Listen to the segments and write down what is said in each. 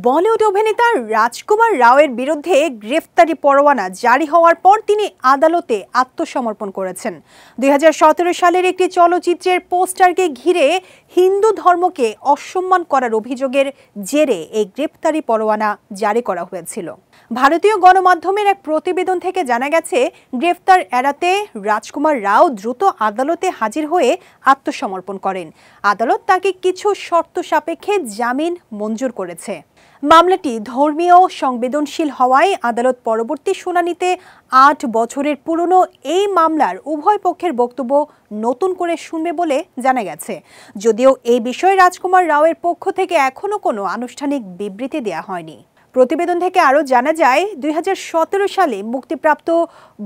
বলিউড অভিনেতা রাজকুমার রাওয়ের বিরুদ্ধে গ্রেফতারি পরোয়ানা জারি হওয়ার পর তিনি আদালতে আত্মসমর্পণ করেছেন। 2017 সালের একটি চলচ্চিত্রের পোস্টারকে ঘিরে হিন্দু ধর্মকে অসম্মান করার অভিযোগের জেরে এই গ্রেফতারি পরোয়ানা জারি করা হয়েছিল। ভারতীয় গণমাধ্যমের এক প্রতিবেদন থেকে জানা গেছে, গ্রেফতার এড়াতে রাজকুমার রাও দ্রুত আদালতে হাজির হয়ে আত্মসমর্পণ করেন। আদালত তাকে কিছু শর্ত সাপেক্ষে জামিন মঞ্জুর করেছে। মামলাটি ধর্মীয় সংবেদনশীল হওয়ায় আদালত পরবর্তী শুনানিতে 8 বছরের পুরনো এই মামলার উভয় পক্ষের বক্তব্য নতুন করে শুনবে বলে জানা গেছে। যদিও এই বিষয়ে রাজকুমার রাওয়ের পক্ষ থেকে এখনো কোনো আনুষ্ঠানিক বিবৃতি দেওয়া হয়নি। প্রতিবেদন থেকে আরও জানা যায়, 2017 সালে মুক্তিপ্রাপ্ত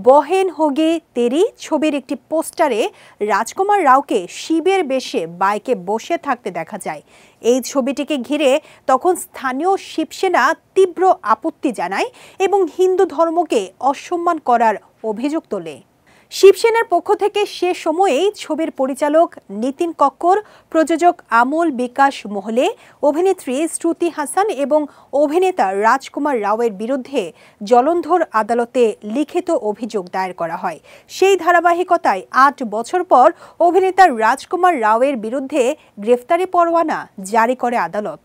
বহেন হোগি তেরি ছবির একটি পোস্টারে রাজকুমার রাওকে শিবের বেশে বাইকে বসে থাকতে দেখা যায়। এই ছবিটিকে ঘিরে তখন স্থানীয় শিবসেনা তীব্র আপত্তি জানায় এবং হিন্দু ধর্মকে অসম্মান করার অভিযোগ তোলে। শিবসেনার পক্ষ থেকে সে সময়েই ছবির পরিচালক নিতিন কক্কর, প্রযোজক আমল বিকাশ মোহলে, অভিনেত্রী শ্রুতি হাসান এবং অভিনেতা রাজকুমার রাওয়ের বিরুদ্ধে জলন্ধর আদালতে লিখিত অভিযোগ দায়ের করা হয়। সেই ধারাবাহিকতায় 8 বছর পর অভিনেতা রাজকুমার রাওয়ের বিরুদ্ধে গ্রেফতারি পরোয়ানা জারি করে আদালত।